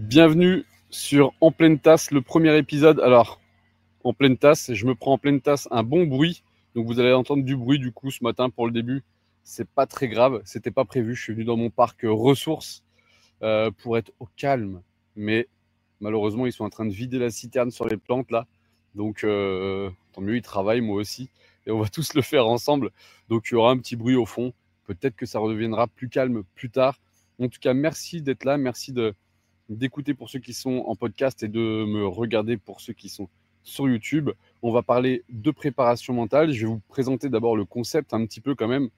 Bienvenue sur En pleine tasse, le premier épisode. Alors, en pleine tasse, je me prends en pleine tasse un bon bruit. Donc vous allez entendre du bruit du coup ce matin pour le début. C'est pas très grave, c'était pas prévu. Je suis venu dans mon parc ressources pour être au calme. Mais malheureusement, ils sont en train de vider la citerne sur les plantes là. Donc tant mieux, ils travaillent, moi aussi. Et on va tous le faire ensemble. Donc il y aura un petit bruit au fond. Peut-être que ça redeviendra plus calme plus tard. En tout cas, merci d'être là. Merci d'écouter pour ceux qui sont en podcast et de me regarder pour ceux qui sont sur YouTube. On va parler de préparation mentale. Je vais vous présenter d'abord le concept un petit peu quand même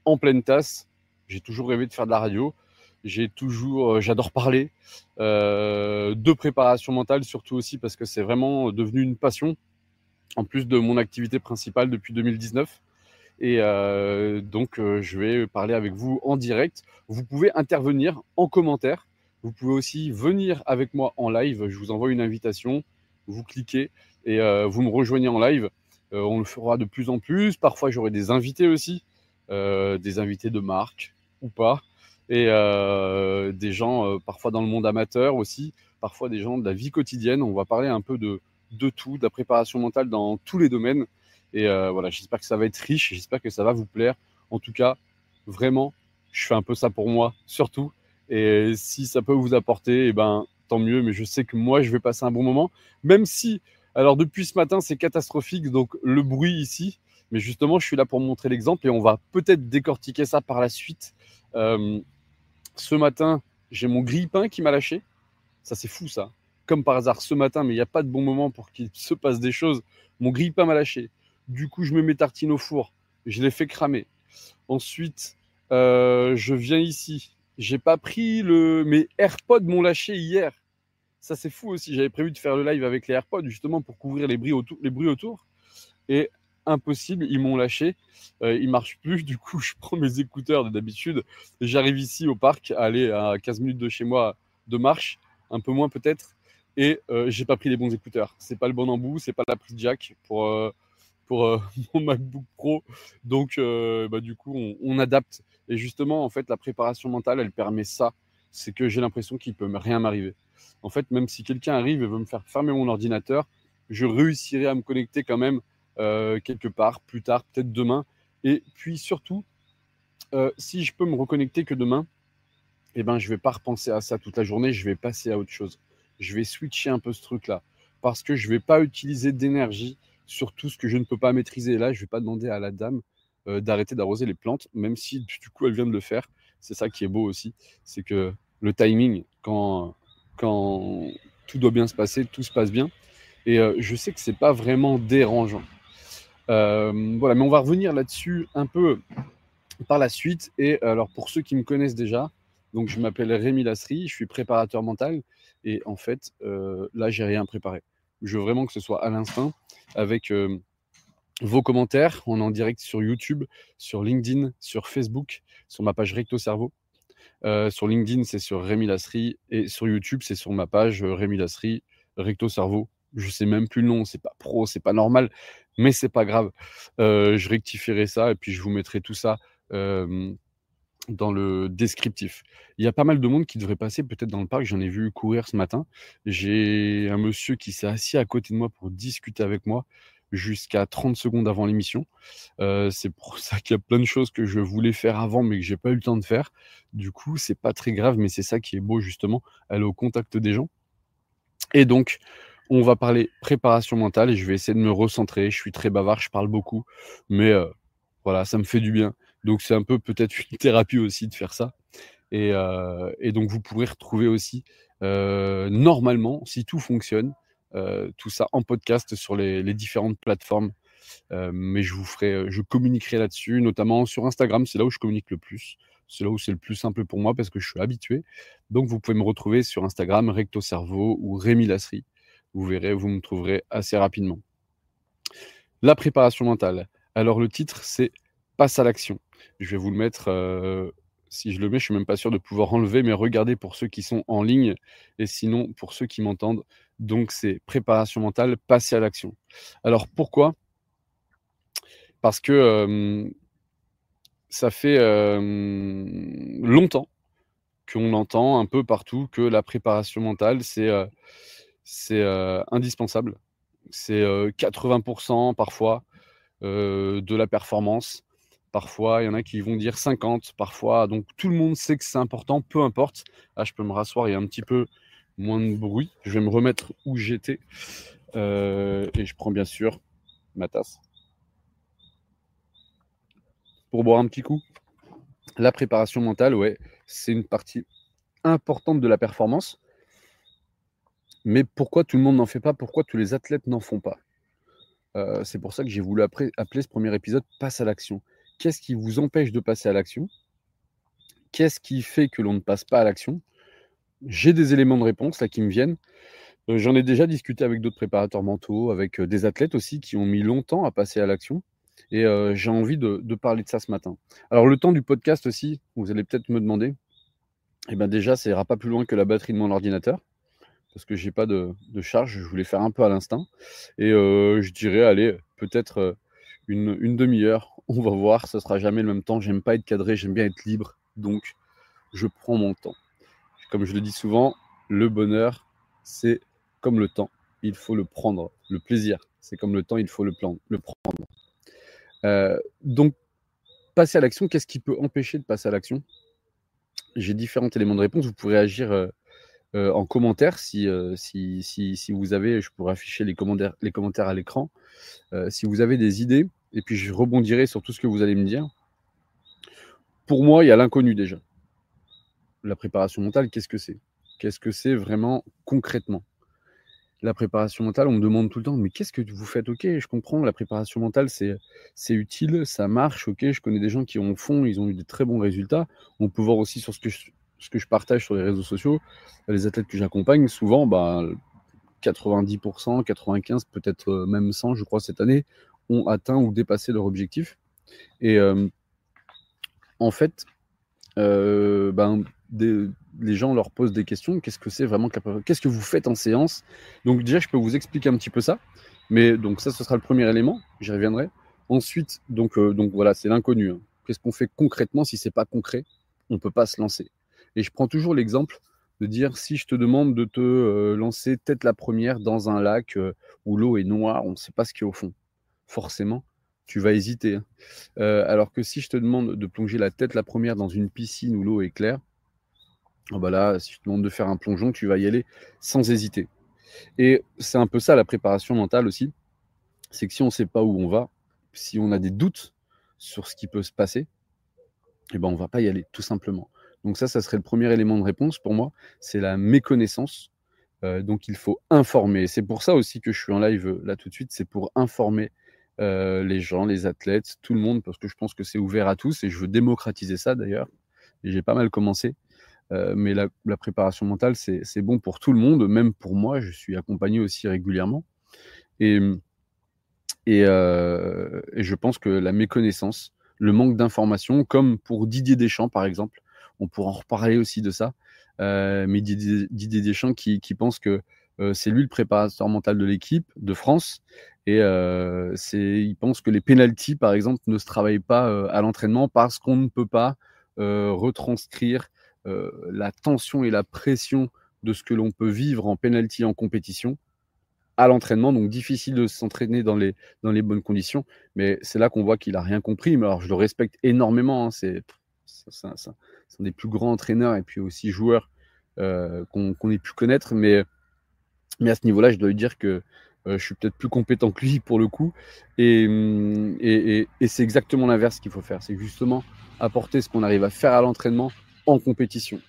en pleine tasse. J'ai toujours rêvé de faire de la radio. J'adore parler de préparation mentale, surtout aussi parce que c'est vraiment devenu une passion, en plus de mon activité principale depuis 2019. Et je vais parler avec vous en direct. Vous pouvez intervenir en commentaire. Vous pouvez aussi venir avec moi en live. Je vous envoie une invitation. Vous cliquez et vous me rejoignez en live. On le fera de plus en plus. Parfois, j'aurai des invités aussi, des invités de marque ou pas. Et des gens, parfois dans le monde amateur aussi, parfois des gens de la vie quotidienne. On va parler un peu de tout, de la préparation mentale dans tous les domaines. Et voilà, j'espère que ça va être riche, j'espère que ça va vous plaire. En tout cas, vraiment, je fais un peu ça pour moi, surtout. Et si ça peut vous apporter, eh ben, tant mieux. Mais je sais que moi, je vais passer un bon moment. Même si, alors depuis ce matin, c'est catastrophique, donc le bruit ici. Mais justement, je suis là pour montrer l'exemple et on va peut-être décortiquer ça par la suite. Euh, Ce matin, j'ai mon grille-pain qui m'a lâché. Ça, c'est fou, ça. Comme par hasard, ce matin, mais il n'y a pas de bon moment pour qu'il se passe des choses. Mon grille-pain m'a lâché. Du coup, je mets mes tartines au four. Je les fais cramer. Ensuite, je viens ici. J'ai pas pris le. Mes AirPods m'ont lâché hier. Ça, c'est fou aussi. J'avais prévu de faire le live avec les AirPods, justement, pour couvrir les bruits autour. Et impossible, ils m'ont lâché. Ils marchent plus. Du coup, je prends mes écouteurs de d'habitude. J'arrive ici au parc, aller à 15 minutes de chez moi de marche, un peu moins peut-être. Et j'ai pas pris les bons écouteurs. C'est pas le bon embout, c'est pas la prise jack pour mon MacBook Pro. Donc, du coup, on adapte. Et justement, en fait, la préparation mentale, elle permet ça. C'est que j'ai l'impression qu'il peut rien m'arriver. En fait, même si quelqu'un arrive et veut me faire fermer mon ordinateur, je réussirai à me connecter quand même quelque part, plus tard, peut-être demain. Et puis surtout, si je peux me reconnecter que demain, eh ben, je vais pas repenser à ça toute la journée, je vais passer à autre chose. Je vais switcher un peu ce truc-là. Parce que je vais pas utiliser d'énergie sur tout ce que je ne peux pas maîtriser. Et là, je vais pas demander à la dame d'arrêter d'arroser les plantes, même si du coup, elle vient de le faire. C'est ça qui est beau aussi. C'est que le timing, quand tout doit bien se passer, tout se passe bien. Et je sais que c'est pas vraiment dérangeant. Voilà, mais on va revenir là-dessus un peu par la suite. Et alors, pour ceux qui me connaissent déjà, donc je m'appelle Rémi Lasserie, je suis préparateur mental. Et en fait, là, j'ai rien préparé. Je veux vraiment que ce soit à l'instinct, avec vos commentaires. On est en direct sur YouTube, sur LinkedIn, sur Facebook, sur ma page Recto Cerveau. Sur LinkedIn, c'est sur Rémi Lasserie. Et sur YouTube, c'est sur ma page Rémi Lasserie, Recto Cerveau. Je sais même plus le nom, c'est pas pro, c'est pas normal, mais c'est pas grave. Je rectifierai ça et puis je vous mettrai tout ça euh, dans le descriptif. Il y a pas mal de monde qui devrait passer peut-être dans le parc. J'en ai vu courir ce matin. J'ai un monsieur qui s'est assis à côté de moi pour discuter avec moi jusqu'à 30 secondes avant l'émission. C'est pour ça qu'il y a plein de choses que je voulais faire avant, mais que j'ai pas eu le temps de faire. Du coup, c'est pas très grave, mais c'est ça qui est beau, justement, aller au contact des gens. Et donc, on va parler préparation mentale et je vais essayer de me recentrer. Je suis très bavard, je parle beaucoup, mais voilà, ça me fait du bien. Donc, c'est un peu peut-être une thérapie aussi de faire ça. Et donc, vous pourrez retrouver aussi, normalement, si tout fonctionne, tout ça en podcast sur les différentes plateformes. Mais je communiquerai là-dessus, notamment sur Instagram. C'est là où je communique le plus. C'est là où c'est le plus simple pour moi parce que je suis habitué. Donc, vous pouvez me retrouver sur Instagram, Recto Cerveau ou Rémi Lasserie. Vous verrez, vous me trouverez assez rapidement. La préparation mentale. Alors, le titre, c'est Passe à l'action. Je vais vous le mettre. Si je le mets, je suis même pas sûr de pouvoir enlever, mais regardez pour ceux qui sont en ligne et sinon pour ceux qui m'entendent. Donc, c'est préparation mentale, passer à l'action. Alors, pourquoi? Parce que ça fait longtemps qu'on entend un peu partout que la préparation mentale, c'est indispensable. C'est 80% parfois de la performance. Parfois, il y en a qui vont dire 50, parfois. Donc, tout le monde sait que c'est important, peu importe. Ah, je peux me rasseoir, il y a un petit peu moins de bruit. Je vais me remettre où j'étais. Et je prends bien sûr ma tasse pour boire un petit coup. La préparation mentale, ouais, c'est une partie importante de la performance. Mais pourquoi tout le monde n'en fait pas? Pourquoi tous les athlètes n'en font pas? C'est pour ça que j'ai voulu appeler ce premier épisode Passe à l'action. Qu'est-ce qui vous empêche de passer à l'action? Qu'est-ce qui fait que l'on ne passe pas à l'action? J'ai des éléments de réponse là qui me viennent. J'en ai déjà discuté avec d'autres préparateurs mentaux, avec des athlètes aussi qui ont mis longtemps à passer à l'action. Et j'ai envie de parler de ça ce matin. Alors le temps du podcast aussi, vous allez peut-être me demander, eh ben déjà, ça ira pas plus loin que la batterie de mon ordinateur, parce que j'ai pas de charge, je voulais faire un peu à l'instinct. Et je dirais, allez, peut-être une demi-heure, on va voir, ça sera jamais le même temps. J'aime pas être cadré, j'aime bien être libre, donc je prends mon temps. Comme je le dis souvent, le bonheur, c'est comme le temps, il faut le prendre. Le plaisir, c'est comme le temps, il faut le prendre. Donc, passer à l'action, qu'est-ce qui peut empêcher de passer à l'action? J'ai différents éléments de réponse. Vous pourrez agir en commentaire si vous avez, je pourrais afficher les commentaires à l'écran. Si vous avez des idées, et puis je rebondirai sur tout ce que vous allez me dire. Pour moi, il y a l'inconnu déjà. La préparation mentale, qu'est-ce que c'est? Qu'est-ce que c'est vraiment concrètement? La préparation mentale, on me demande tout le temps, mais qu'est-ce que vous faites? Ok, je comprends, la préparation mentale, c'est utile, ça marche, ok, je connais des gens qui en font, ils ont eu de très bons résultats. On peut voir aussi sur ce que je partage sur les réseaux sociaux, les athlètes que j'accompagne, souvent, 90%, 95%, peut-être même 100%, je crois, cette année, ont atteint ou dépassé leur objectif. Et en fait, les gens leur posent des questions. Qu'est-ce que c'est vraiment qu'est-ce que vous faites en séance? Donc déjà, je peux vous expliquer un petit peu ça. Mais donc ça, ce sera le premier élément. J'y reviendrai. Ensuite, donc voilà, c'est l'inconnu. Hein. Qu'est-ce qu'on fait concrètement? Si c'est pas concret, on peut pas se lancer. Et je prends toujours l'exemple de dire, si je te demande de te lancer tête la première dans un lac où l'eau est noire, on ne sait pas ce qu'il y a au fond. Forcément, tu vas hésiter. Hein. Alors que si je te demande de plonger la tête la première dans une piscine où l'eau est claire, là, si je te demande de faire un plongeon, tu vas y aller sans hésiter. Et c'est un peu ça la préparation mentale aussi. C'est que si on ne sait pas où on va, si on a des doutes sur ce qui peut se passer, on ne va pas y aller, tout simplement. Donc ça serait le premier élément de réponse pour moi, c'est la méconnaissance. Donc il faut informer. C'est pour ça aussi que je suis en live là tout de suite, c'est pour informer les gens, les athlètes, tout le monde, parce que je pense que c'est ouvert à tous et je veux démocratiser ça d'ailleurs. Et j'ai pas mal commencé. Mais la préparation mentale, c'est bon pour tout le monde, même pour moi, je suis accompagné aussi régulièrement. Et je pense que la méconnaissance, le manque d'information, comme pour Didier Deschamps par exemple, on pourra en reparler aussi de ça, mais Didier Deschamps qui pense que c'est lui le préparateur mental de l'équipe de France, et il pense que les pénaltys par exemple ne se travaillent pas à l'entraînement parce qu'on ne peut pas retranscrire la tension et la pression de ce que l'on peut vivre en pénalty en compétition à l'entraînement, donc difficile de s'entraîner dans les bonnes conditions. Mais c'est là qu'on voit qu'il a rien compris. Mais alors, je le respecte énormément. Hein, c'est un des plus grands entraîneurs et puis aussi joueurs qu'on ait pu connaître. Mais à ce niveau-là, je dois lui dire que je suis peut-être plus compétent que lui pour le coup. Et c'est exactement l'inverse qu'il faut faire. C'est justement apporter ce qu'on arrive à faire à l'entraînement en compétition,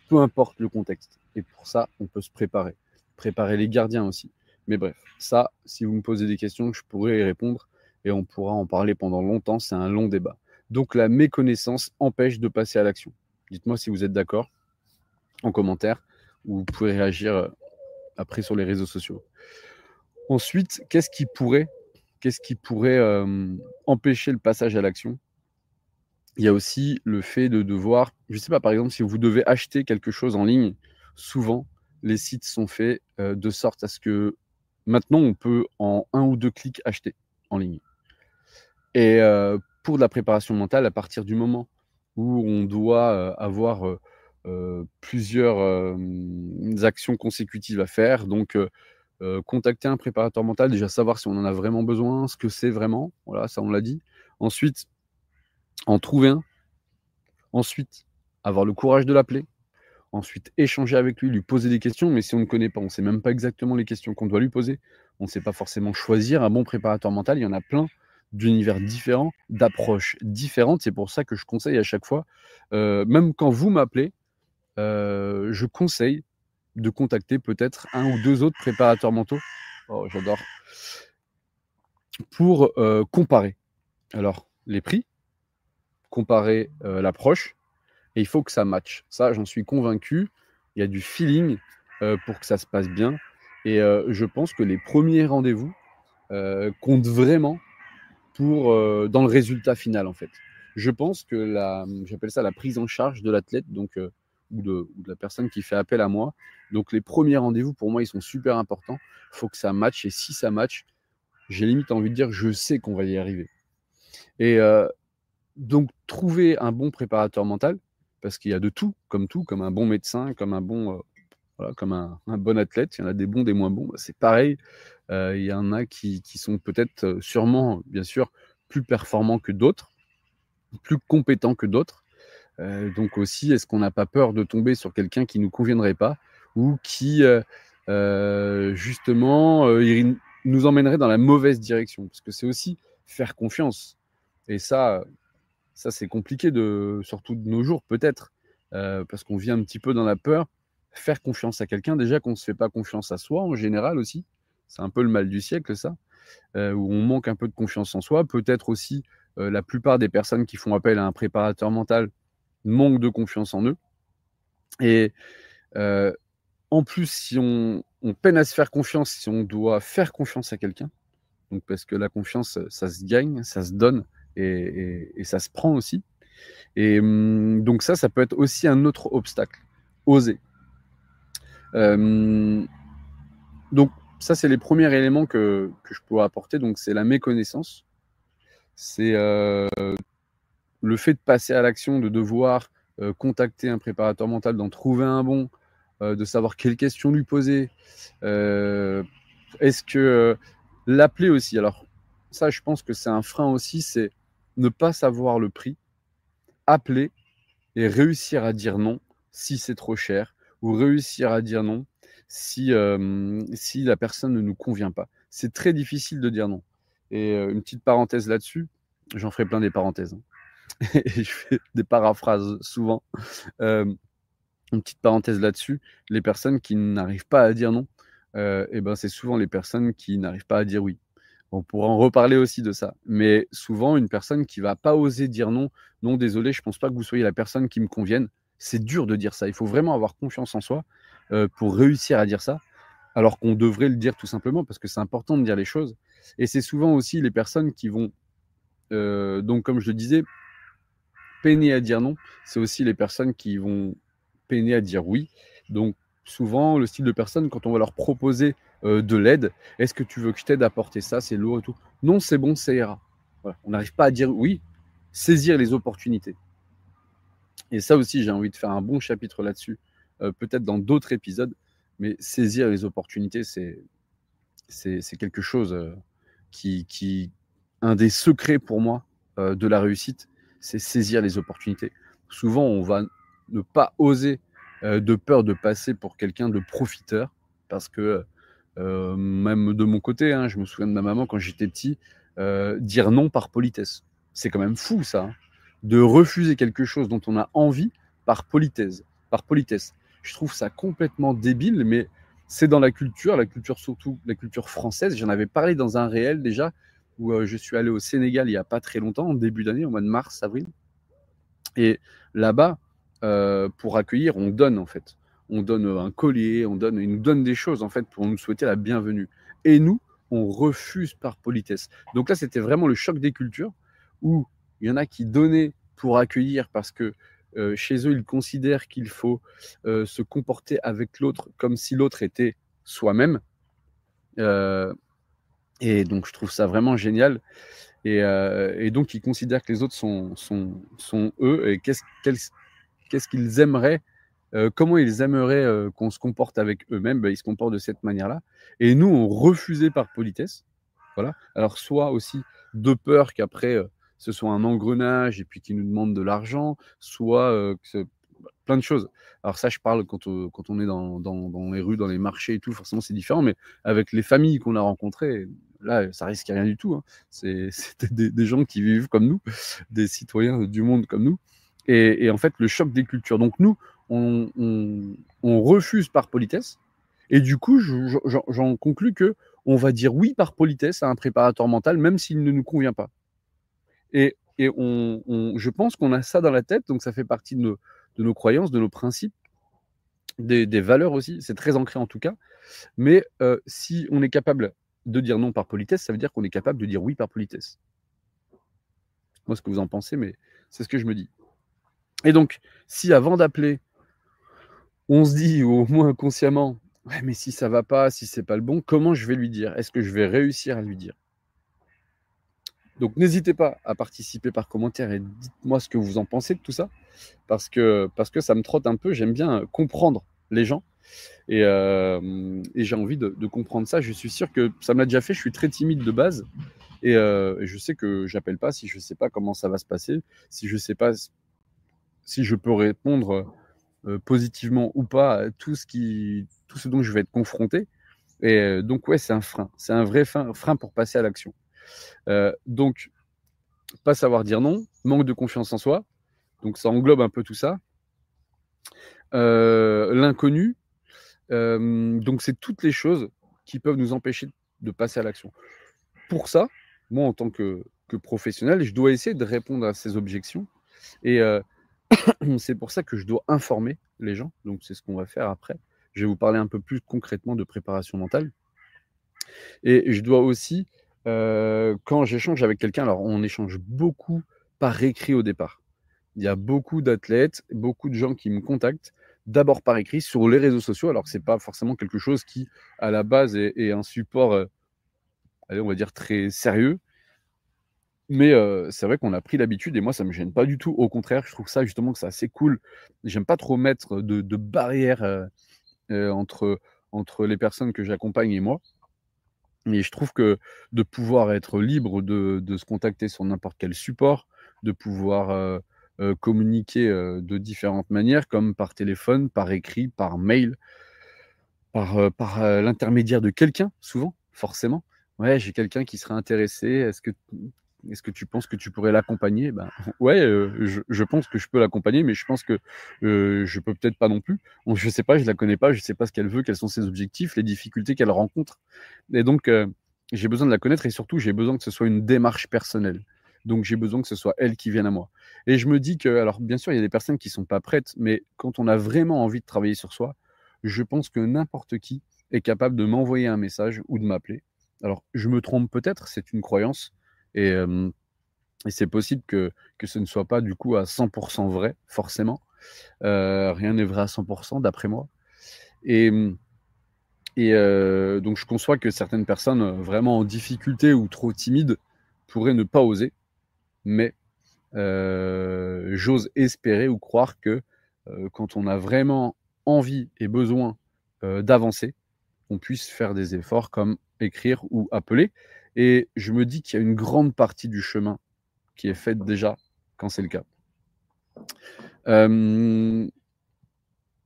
peu importe le contexte. Et pour ça, on peut se préparer. Préparer les gardiens aussi. Mais bref, ça, si vous me posez des questions, je pourrais y répondre et on pourra en parler pendant longtemps. C'est un long débat. Donc la méconnaissance empêche de passer à l'action. Dites-moi si vous êtes d'accord en commentaire ou vous pouvez réagir après sur les réseaux sociaux. Ensuite, qu'est-ce qui pourrait empêcher le passage à l'action? Il y a aussi le fait de devoir, je ne sais pas, par exemple, si vous devez acheter quelque chose en ligne, souvent, les sites sont faits de sorte à ce que maintenant, on peut en 1 ou 2 clics acheter en ligne. Et pour de la préparation mentale, à partir du moment où on doit avoir plusieurs actions consécutives à faire. Donc, contacter un préparateur mental, déjà savoir si on en a vraiment besoin, ce que c'est vraiment. Voilà, ça on l'a dit. Ensuite, en trouver un. Ensuite, avoir le courage de l'appeler. Ensuite, échanger avec lui, lui poser des questions. Mais si on ne connaît pas, on ne sait même pas exactement les questions qu'on doit lui poser. On ne sait pas forcément choisir un bon préparateur mental. Il y en a plein d'univers différents, d'approches différentes. C'est pour ça que je conseille à chaque fois, même quand vous m'appelez, je conseille de contacter peut-être un ou deux autres préparateurs mentaux. Oh, j'adore. Pour comparer. Alors, les prix, comparer l'approche, et il faut que ça matche. Ça, j'en suis convaincu. Il y a du feeling pour que ça se passe bien. Et je pense que les premiers rendez-vous comptent vraiment pour, dans le résultat final, en fait. Je pense que j'appelle ça la prise en charge de l'athlète, donc, ou de la personne qui fait appel à moi. Donc, les premiers rendez-vous, pour moi, ils sont super importants. Il faut que ça matche. Et si ça matche, j'ai limite envie de dire que je sais qu'on va y arriver. Et donc, trouver un bon préparateur mental, parce qu'il y a de tout, comme un bon médecin, comme un bon, voilà, comme un bon athlète. Il y en a des bons, des moins bons. C'est pareil. Il y en a qui sont peut-être, sûrement, bien sûr, plus performants que d'autres, plus compétents que d'autres. Donc aussi, est-ce qu'on n'a pas peur de tomber sur quelqu'un qui ne nous conviendrait pas ou qui, justement, il nous emmènerait dans la mauvaise direction? Parce que c'est aussi faire confiance. Et ça c'est compliqué, surtout de nos jours peut-être, parce qu'on vit un petit peu dans la peur. Faire confiance à quelqu'un, déjà qu'on ne se fait pas confiance à soi en général aussi. C'est un peu le mal du siècle, ça, où on manque un peu de confiance en soi. Peut-être aussi, la plupart des personnes qui font appel à un préparateur mental manquent de confiance en eux. Et en plus, si on peine à se faire confiance, si on doit faire confiance à quelqu'un, donc parce que la confiance, ça se gagne, ça se donne et ça se prend aussi. Et donc ça peut être aussi un autre obstacle. Oser. Donc ça, c'est les premiers éléments que je pourrais apporter. Donc c'est la méconnaissance. C'est le fait de passer à l'action, de devoir contacter un préparateur mental, d'en trouver un bon, de savoir quelles questions lui poser. Est-ce que l'appeler aussi? Alors ça, je pense que c'est un frein aussi, c'est ne pas savoir le prix, appeler et réussir à dire non si c'est trop cher, ou réussir à dire non si la personne ne nous convient pas. C'est très difficile de dire non. Et une petite parenthèse là-dessus, j'en ferai plein des parenthèses, hein. Et je fais des paraphrases souvent. Une petite parenthèse là-dessus, les personnes qui n'arrivent pas à dire non, et ben c'est souvent les personnes qui n'arrivent pas à dire oui. On pourra en reparler aussi de ça. Mais souvent, une personne qui va pas oser dire non, non, désolé, je pense pas que vous soyez la personne qui me convienne. C'est dur de dire ça. Il faut vraiment avoir confiance en soi pour réussir à dire ça, alors qu'on devrait le dire tout simplement parce que c'est important de dire les choses. Et c'est souvent aussi les personnes qui vont, donc comme je le disais, peiner à dire non. C'est aussi les personnes qui vont peiner à dire oui. Donc souvent, le style de personne, quand on va leur proposer de l'aide, est-ce que tu veux que je t'aide à porter ça? C'est lourd et tout. Non, c'est bon, ça ira. Voilà. On n'arrive pas à dire oui, saisir les opportunités. Et ça aussi, j'ai envie de faire un bon chapitre là-dessus, peut-être dans d'autres épisodes, mais saisir les opportunités, c'est quelque chose qui, un des secrets pour moi de la réussite, c'est saisir les opportunités. Souvent, on va ne pas oser de peur de passer pour quelqu'un de profiteur, parce que même de mon côté, hein, je me souviens de ma maman quand j'étais petit, dire non par politesse. C'est quand même fou ça, hein, de refuser quelque chose dont on a envie par politesse. Par politesse. Je trouve ça complètement débile, mais c'est dans la culture surtout la culture française. J'en avais parlé dans un réel déjà, où je suis allé au Sénégal il n'y a pas très longtemps, en début d'année, au mois de mars, avril. Et là-bas, pour accueillir, on donne en fait. On donne un collier, ils nous donnent des choses en fait pour nous souhaiter la bienvenue. Et nous, on refuse par politesse. Donc là, c'était vraiment le choc des cultures, où il y en a qui donnaient pour accueillir parce que chez eux, ils considèrent qu'il faut se comporter avec l'autre comme si l'autre était soi-même. Et donc, je trouve ça vraiment génial. Et donc, ils considèrent que les autres sont eux. Et qu'est-ce qu'ils aimeraient comment ils aimeraient qu'on se comporte avec eux-mêmes, ils se comportent de cette manière-là. Et nous, on refusait par politesse. Voilà. Alors, soit aussi de peur qu'après, ce soit un engrenage et puis qu'ils nous demandent de l'argent, soit plein de choses. Alors ça, je parle quand on est dans les rues, dans les marchés et tout, forcément c'est différent, mais avec les familles qu'on a rencontrées, là, ça risque rien du tout. Hein. C'était des gens qui vivent comme nous, des citoyens du monde comme nous. Et en fait, le choc des cultures. Donc nous, on refuse par politesse. Et du coup, j'en conclus que on va dire oui par politesse à un préparateur mental, même s'il ne nous convient pas. Et je pense qu'on a ça dans la tête, donc ça fait partie de nos croyances, de nos principes, des valeurs aussi. C'est très ancré en tout cas. Mais si on est capable de dire non par politesse, ça veut dire qu'on est capable de dire oui par politesse. Moi, ce que vous en pensez, mais c'est ce que je me dis. Et donc, si avant d'appeler, on se dit, ou au moins inconsciemment, ouais, mais si ça va pas, si c'est pas le bon, comment je vais lui dire? Est-ce que je vais réussir à lui dire? Donc, n'hésitez pas à participer par commentaire et dites-moi ce que vous en pensez de tout ça, parce que ça me trotte un peu. J'aime bien comprendre les gens et j'ai envie de comprendre ça. Je suis sûr que ça me l'a déjà fait. Je suis très timide de base et je sais que j'appelle pas si je sais pas comment ça va se passer, si je sais pas si je peux répondre positivement ou pas à tout ce dont je vais être confronté. Et donc ouais, c'est un frein, c'est un vrai frein pour passer à l'action. Donc pas savoir dire non, manque de confiance en soi, donc ça englobe un peu tout ça. L'inconnu, donc c'est toutes les choses qui peuvent nous empêcher de passer à l'action. Pour ça, moi en tant que professionnel, je dois essayer de répondre à ces objections et c'est pour ça que je dois informer les gens, donc c'est ce qu'on va faire après. Je vais vous parler un peu plus concrètement de préparation mentale. Et je dois aussi, quand j'échange avec quelqu'un, alors on échange beaucoup par écrit au départ. Il y a beaucoup d'athlètes, beaucoup de gens qui me contactent, d'abord par écrit sur les réseaux sociaux, alors que c'est pas forcément quelque chose qui, à la base, est un support, allez, on va dire très sérieux. Mais c'est vrai qu'on a pris l'habitude et moi ça me gêne pas du tout. Au contraire, je trouve ça justement que c'est assez cool. J'aime pas trop mettre de barrières, entre les personnes que j'accompagne et moi. Et je trouve que de pouvoir être libre de se contacter sur n'importe quel support, de pouvoir, communiquer, de différentes manières comme par téléphone, par écrit, par mail, par l'intermédiaire de quelqu'un souvent, forcément. Ouais, j'ai quelqu'un qui serait intéressé, est-ce que tu penses que tu pourrais l'accompagner? Ben, ouais, je pense que je peux l'accompagner, mais je pense que, je peux peut-être pas non plus. Donc je sais pas, je la connais pas, je sais pas ce qu'elle veut, quels sont ses objectifs, les difficultés qu'elle rencontre et donc j'ai besoin de la connaître et surtout j'ai besoin que ce soit une démarche personnelle. Donc j'ai besoin que ce soit elle qui vienne à moi et je me dis que alors bien sûr, il y a des personnes qui sont pas prêtes, mais quand on a vraiment envie de travailler sur soi, je pense que n'importe qui est capable de m'envoyer un message ou de m'appeler. Alors je me trompe peut-être, c'est une croyance et c'est possible que ce ne soit pas du coup à 100 vrai, forcément. Rien n'est vrai à 100 d'après moi et donc je conçois que certaines personnes, vraiment en difficulté ou trop timides pourraient ne pas oser. Mais j'ose espérer ou croire que, quand on a vraiment envie et besoin, d'avancer, on puisse faire des efforts comme écrire ou appeler et je me dis qu'il y a une grande partie du chemin qui est faite déjà quand c'est le cas.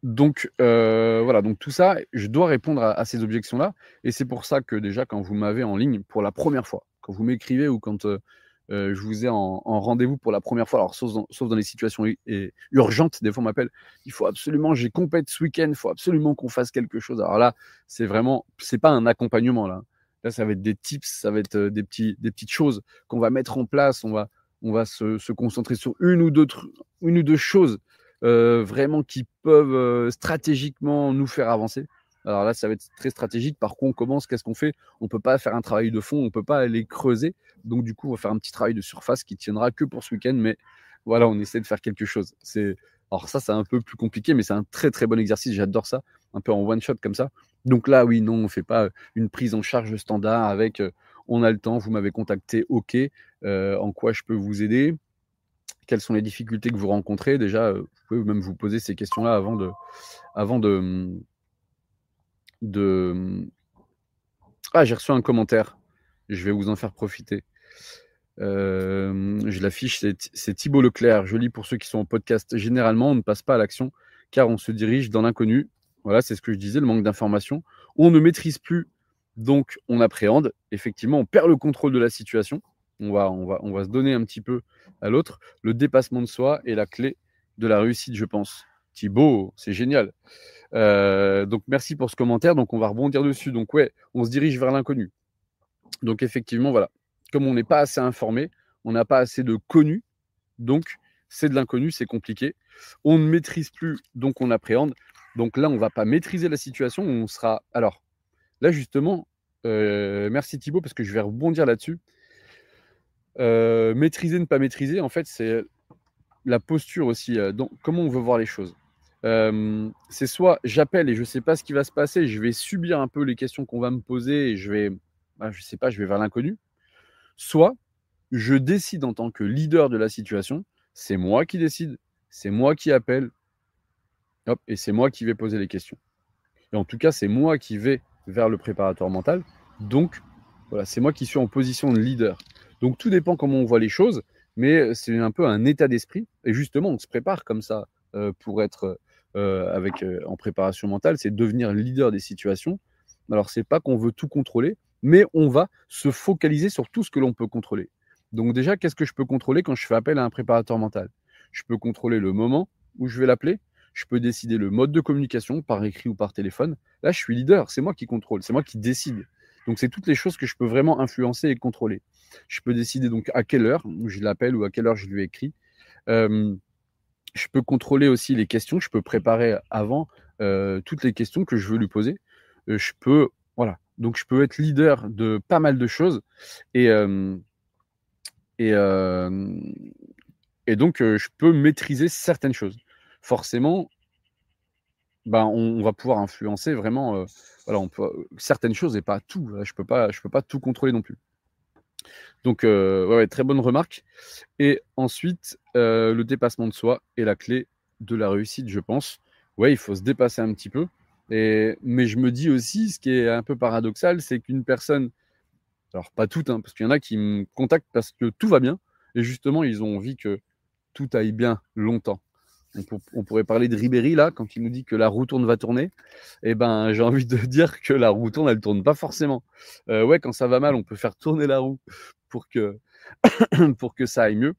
Donc voilà, donc tout ça, je dois répondre à ces objections-là et c'est pour ça que déjà quand vous m'avez en ligne pour la première fois, quand vous m'écrivez ou quand, je vous ai en rendez-vous pour la première fois, alors sauf dans les situations urgentes, des fois on m'appelle: «Il faut absolument, j'ai compète ce week-end, il faut absolument qu'on fasse quelque chose». Alors là, c'est pas un accompagnement là. Là, ça va être des tips, ça va être, des petites choses qu'on va mettre en place. On va se concentrer sur une ou deux choses vraiment qui peuvent stratégiquement nous faire avancer. Alors là, ça va être très stratégique. Par quoi on commence? Qu'est-ce qu'on fait? On ne peut pas faire un travail de fond, on ne peut pas aller creuser. Donc du coup, on va faire un petit travail de surface qui tiendra que pour ce week-end. Mais voilà, on essaie de faire quelque chose. Alors ça, c'est un peu plus compliqué, mais c'est un très très bon exercice. J'adore ça, un peu en one shot comme ça. Donc là, oui, non, on ne fait pas une prise en charge standard avec on a le temps, vous m'avez contacté, ok, en quoi je peux vous aider? quelles sont les difficultés que vous rencontrez. Déjà, vous pouvez même vous poser ces questions-là avant de... Ah, j'ai reçu un commentaire. Je vais vous en faire profiter. Je l'affiche, c'est Thibaut Leclerc. Je lis pour ceux qui sont en podcast. Généralement, on ne passe pas à l'action car on se dirige dans l'inconnu. Voilà, c'est ce que je disais, le manque d'information. On ne maîtrise plus, donc on appréhende. Effectivement, on perd le contrôle de la situation. On va se donner un petit peu à l'autre. Le dépassement de soi est la clé de la réussite, je pense. Thibaut, c'est génial. Donc merci pour ce commentaire. Donc on va rebondir dessus. Donc ouais, on se dirige vers l'inconnu. Donc effectivement, voilà. Comme on n'est pas assez informé, on n'a pas assez de connu, donc c'est de l'inconnu, c'est compliqué. On ne maîtrise plus, donc on appréhende. Donc là, on ne va pas maîtriser la situation, on sera... Alors, là justement, merci Thibaut, parce que je vais rebondir là-dessus. Maîtriser, ne pas maîtriser, en fait, c'est la posture aussi, donc, comment on veut voir les choses. C'est soit j'appelle et je ne sais pas ce qui va se passer, je vais subir un peu les questions qu'on va me poser et je vais vers l'inconnu. Soit je décide en tant que leader de la situation, c'est moi qui décide, c'est moi qui appelle, hop, et c'est moi qui vais poser les questions. Et en tout cas, c'est moi qui vais vers le préparatoire mental. Donc, voilà, c'est moi qui suis en position de leader. Donc, tout dépend comment on voit les choses, mais c'est un peu un état d'esprit. Et justement, on se prépare comme ça pour être en préparation mentale, c'est devenir leader des situations. Alors, c'est pas qu'on veut tout contrôler, mais on va se focaliser sur tout ce que l'on peut contrôler. Donc déjà, qu'est-ce que je peux contrôler quand je fais appel à un préparateur mental? Je peux contrôler le moment où je vais l'appeler, je peux décider le mode de communication, par écrit ou par téléphone. Là, je suis leader, c'est moi qui contrôle, c'est moi qui décide. Donc, c'est toutes les choses que je peux vraiment influencer et contrôler. Je peux décider donc à quelle heure je l'appelle ou à quelle heure je lui écris. Je peux contrôler aussi les questions, je peux préparer avant toutes les questions que je veux lui poser. Je peux, voilà. Donc, je peux être leader de pas mal de choses. Et, et, et donc, je peux maîtriser certaines choses. Forcément, ben, on va pouvoir influencer vraiment voilà, on peut, certaines choses et pas tout. Je peux pas tout contrôler non plus. Donc, ouais, très bonne remarque. Et ensuite, le dépassement de soi est la clé de la réussite, je pense. Ouais, il faut se dépasser un petit peu. Mais je me dis aussi, ce qui est un peu paradoxal, c'est qu'une personne, alors pas toutes, hein, parce qu'il y en a qui me contactent parce que tout va bien, et justement, ils ont envie que tout aille bien longtemps. On pourrait parler de Ribéry, là, quand il nous dit que la roue tourne va tourner. Eh ben, j'ai envie de dire que la roue tourne, elle tourne pas forcément. Ouais, quand ça va mal, on peut faire tourner la roue pour que, pour que ça aille mieux.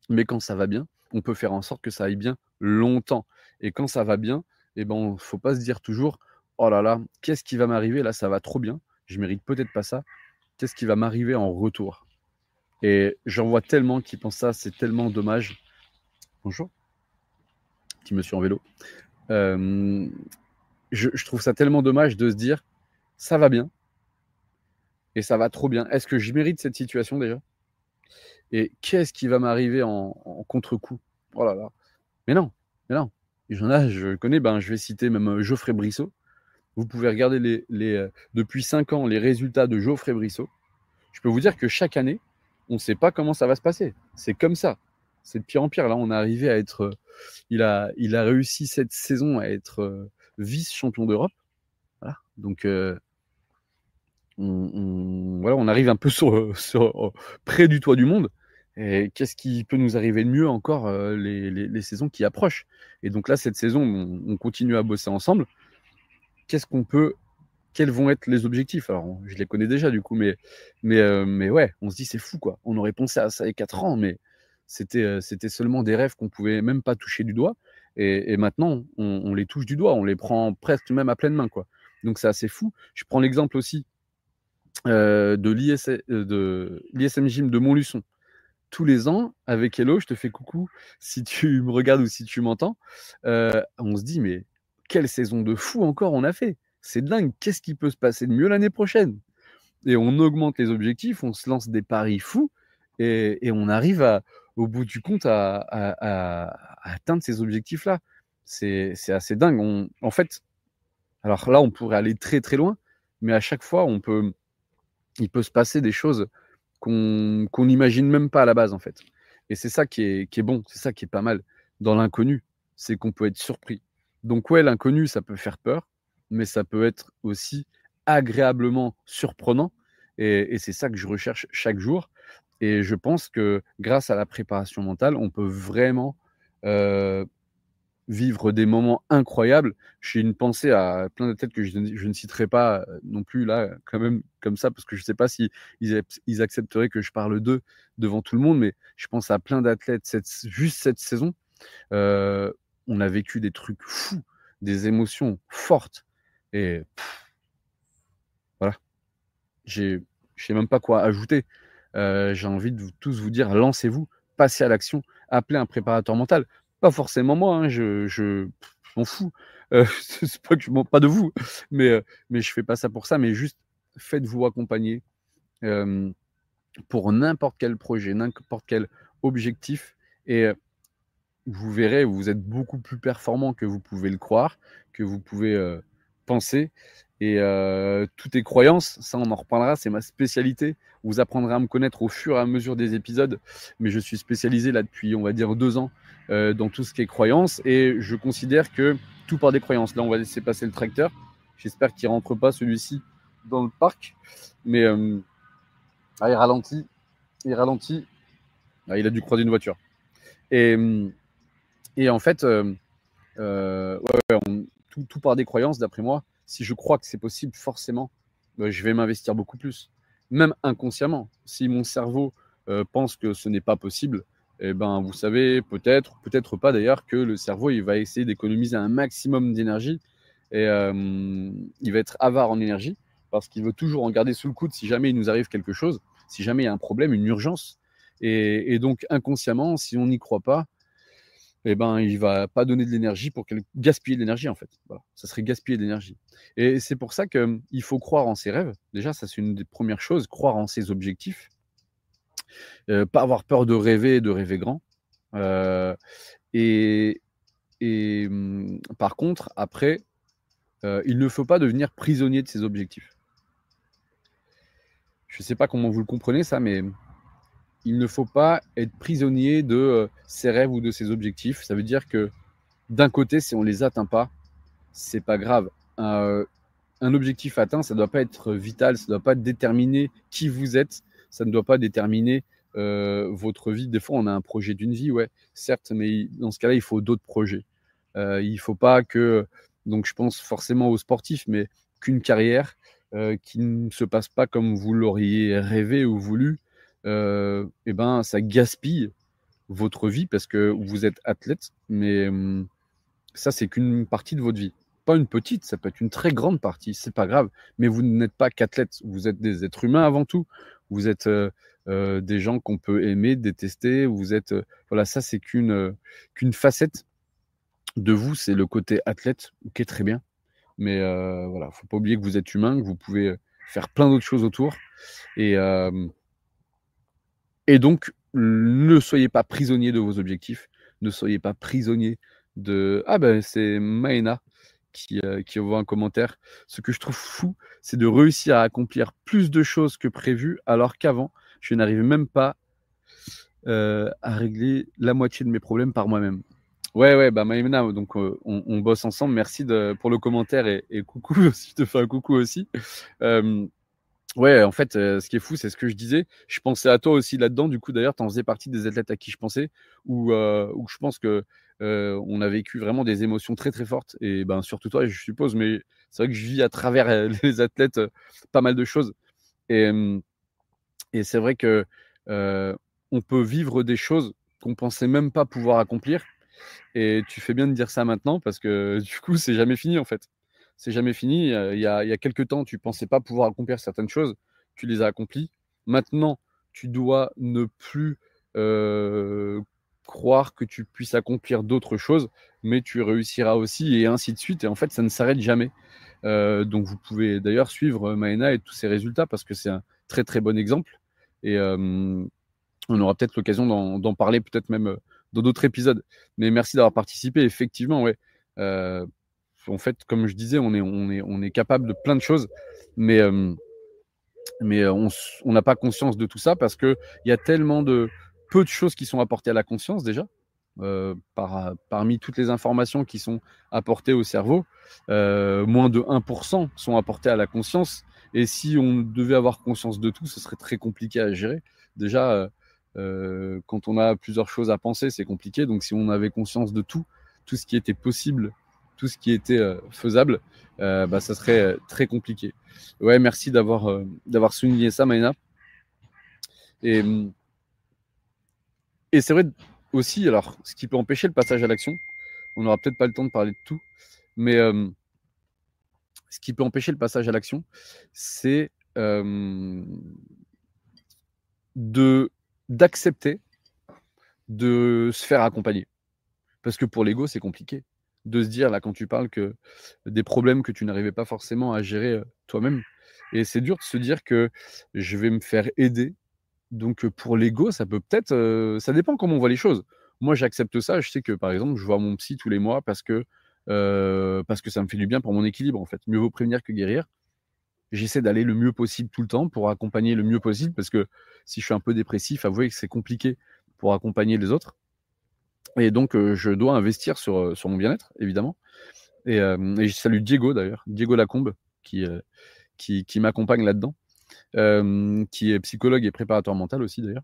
Mais quand ça va bien, on peut faire en sorte que ça aille bien longtemps. Et quand ça va bien, eh ben, faut pas se dire toujours, oh là là, qu'est-ce qui va m'arriver? Là, ça va trop bien. Je mérite peut-être pas ça. Qu'est-ce qui va m'arriver en retour? Et j'en vois tellement qui pensent ça, c'est tellement dommage. Bonjour, petit monsieur en vélo. Je trouve ça tellement dommage de se dire, ça va bien et ça va trop bien. Est-ce que je mérite cette situation déjà? Et qu'est-ce qui va m'arriver en contre-coup? Oh là là. Mais non, mais non. Il y en a, je connais, ben, je vais citer même Geoffrey Brissot. Vous pouvez regarder depuis 5 ans les résultats de Geoffrey Brissot. Je peux vous dire que chaque année, on ne sait pas comment ça va se passer. C'est comme ça. C'est de pire en pire. Là, on est arrivé à être. Il a réussi cette saison à être vice-champion d'Europe. Voilà. Donc, voilà, on arrive un peu près du toit du monde. Et qu'est-ce qui peut nous arriver de mieux encore les saisons qui approchent? Et donc là, cette saison, on continue à bosser ensemble. Quels vont être les objectifs? Alors, je les connais déjà du coup, mais ouais, on se dit c'est fou quoi. On aurait pensé à ça il y a 4 ans, mais c'était seulement des rêves qu'on pouvait même pas toucher du doigt. Et maintenant, on les touche du doigt, on les prend presque même à pleine main quoi. Donc c'est assez fou. Je prends l'exemple aussi de l'ISM Gym de Montluçon. Tous les ans, avec Hello, je te fais coucou si tu me regardes ou si tu m'entends. On se dit, mais quelle saison de fou encore on a fait. C'est dingue, qu'est-ce qui peut se passer de mieux l'année prochaine? Et on augmente les objectifs, on se lance des paris fous et on arrive au bout du compte à atteindre ces objectifs-là. C'est assez dingue. En fait, alors là, on pourrait aller très très loin, mais à chaque fois, il peut se passer des choses qu'on n'imagine même pas à la base en fait. Et c'est ça qui est bon, c'est ça qui est pas mal dans l'inconnu, c'est qu'on peut être surpris. Donc ouais, l'inconnu, ça peut faire peur, mais ça peut être aussi agréablement surprenant. Et c'est ça que je recherche chaque jour. Et je pense que grâce à la préparation mentale, on peut vraiment vivre des moments incroyables. J'ai une pensée à plein d'athlètes que je ne citerai pas non plus là, quand même, comme ça, parce que je ne sais pas si ils accepteraient que je parle d'eux devant tout le monde, mais je pense à plein d'athlètes juste cette saison. euh, on a vécu des trucs fous, des émotions fortes. Et voilà, je sais même pas quoi ajouter. J'ai envie de tous vous dire, lancez-vous, passez à l'action, appelez un préparateur mental. Pas forcément moi, hein, je m'en fous. C'est pas que je m'en pas de vous, mais je fais pas ça pour ça, mais juste faites-vous accompagner euh, pour n'importe quel projet, n'importe quel objectif, et vous verrez, vous êtes beaucoup plus performant que vous pouvez le croire, que vous pouvez penser. Et tout est croyance, ça on en reparlera, c'est ma spécialité. Vous apprendrez à me connaître au fur et à mesure des épisodes, mais je suis spécialisé là depuis, on va dire, 2 ans dans tout ce qui est croyance. Et je considère que tout part des croyances. Là, on va laisser passer le tracteur. J'espère qu'il ne rentre pas celui-ci dans le parc. Mais il ralentit, il ralentit. Ah, il a dû croiser une voiture. Et, et en fait, tout part des croyances, d'après moi. Si je crois que c'est possible, forcément, je vais m'investir beaucoup plus. Même inconsciemment. Si mon cerveau pense que ce n'est pas possible, eh ben, vous savez, peut-être, peut-être pas d'ailleurs, que le cerveau, il va essayer d'économiser un maximum d'énergie et il va être avare en énergie parce qu'il veut toujours en garder sous le coude si jamais il nous arrive quelque chose, si jamais il y a un problème, une urgence. Et donc, inconsciemment, si on n'y croit pas, eh ben, il va pas donner de l'énergie pour gaspiller de l'énergie, en fait. Voilà. Ça serait gaspiller de l'énergie. Et c'est pour ça qu'il faut croire en ses rêves. Déjà, ça, c'est une des premières choses, croire en ses objectifs. Pas avoir peur de rêver grand. Euh, et par contre, après, il ne faut pas devenir prisonnier de ses objectifs. Je ne sais pas comment vous le comprenez, ça, mais il ne faut pas être prisonnier de ses rêves ou de ses objectifs. Ça veut dire que d'un côté, si on ne les atteint pas, c'est pas grave. Un objectif atteint, ça ne doit pas être vital, ça ne doit pas déterminer qui vous êtes, ça ne doit pas déterminer votre vie. Des fois, on a un projet d'une vie, ouais, certes, mais dans ce cas-là, il faut d'autres projets. Il ne faut pas que, donc je pense forcément aux sportifs, mais qu'une carrière qui ne se passe pas comme vous l'auriez rêvé ou voulu, eh ben, ça gaspille votre vie parce que vous êtes athlète, mais ça, c'est qu'une partie de votre vie. Pas une petite, ça peut être une très grande partie, c'est pas grave. Mais vous n'êtes pas qu'athlète, vous êtes des êtres humains avant tout. Vous êtes des gens qu'on peut aimer, détester. Vous êtes, voilà, ça, c'est qu'une facette de vous, c'est le côté athlète, qui est très bien. Mais voilà, faut pas oublier que vous êtes humain, que vous pouvez faire plein d'autres choses autour. Et, euh, et donc, ne soyez pas prisonnier de vos objectifs. Ne soyez pas prisonnier de... Ah ben, c'est Maëna qui envoie un commentaire. Ce que je trouve fou, c'est de réussir à accomplir plus de choses que prévu, alors qu'avant, je n'arrivais même pas à régler la moitié de mes problèmes par moi-même. Ouais, bah Maïmena, donc on bosse ensemble. Merci pour le commentaire et coucou, je te fais un coucou aussi. Ouais, en fait, ce qui est fou, c'est ce que je disais. Je pensais à toi aussi là-dedans. Du coup, d'ailleurs, tu en faisais partie des athlètes à qui je pensais, où je pense que on a vécu vraiment des émotions très très fortes. Et ben surtout toi, je suppose. Mais c'est vrai que je vis à travers les athlètes pas mal de choses. Et, euh, et c'est vrai que euh, on peut vivre des choses qu'on pensait même pas pouvoir accomplir. Et tu fais bien de dire ça maintenant parce que du coup, c'est jamais fini en fait. C'est jamais fini. Il y a quelques temps, tu pensais pas pouvoir accomplir certaines choses, tu les as accomplies. Maintenant, tu dois ne plus euh, croire que tu puisses accomplir d'autres choses, mais tu réussiras aussi et ainsi de suite. Et en fait, ça ne s'arrête jamais. Donc, vous pouvez d'ailleurs suivre Maëna et tous ses résultats parce que c'est un très très bon exemple. Et on aura peut-être l'occasion d'en parler, peut-être même dans d'autres épisodes. Mais merci d'avoir participé. Effectivement, ouais. Euh, en fait, comme je disais, on est capable de plein de choses, mais, on n'a pas conscience de tout ça parce qu'il y a tellement peu de choses qui sont apportées à la conscience déjà, parmi toutes les informations qui sont apportées au cerveau, moins de 1% sont apportées à la conscience. Et si on devait avoir conscience de tout, ce serait très compliqué à gérer. Déjà, quand on a plusieurs choses à penser, c'est compliqué. Donc si on avait conscience de tout, tout ce qui était possible, tout ce qui était faisable, ça serait très compliqué. Ouais, merci d'avoir souligné ça, Maïna. Et c'est vrai aussi, alors, ce qui peut empêcher le passage à l'action, on n'aura peut-être pas le temps de parler de tout, mais ce qui peut empêcher le passage à l'action, c'est d'accepter de se faire accompagner. Parce que pour l'ego, c'est compliqué de se dire, là, quand tu parles que des problèmes que tu n'arrivais pas forcément à gérer toi-même. Et c'est dur de se dire que je vais me faire aider. Donc pour l'ego, ça peut peut-être, ça dépend comment on voit les choses. Moi, j'accepte ça. Je sais que par exemple, je vois mon psy tous les mois parce que ça me fait du bien pour mon équilibre en fait. Mieux vaut prévenir que guérir. J'essaie d'aller le mieux possible tout le temps pour accompagner le mieux possible parce que si je suis un peu dépressif, avouez que c'est compliqué pour accompagner les autres. Et donc je dois investir sur mon bien-être évidemment. Et je salue Diego d'ailleurs, Diego Lacombe qui m'accompagne là-dedans. Qui est psychologue et préparateur mental aussi d'ailleurs.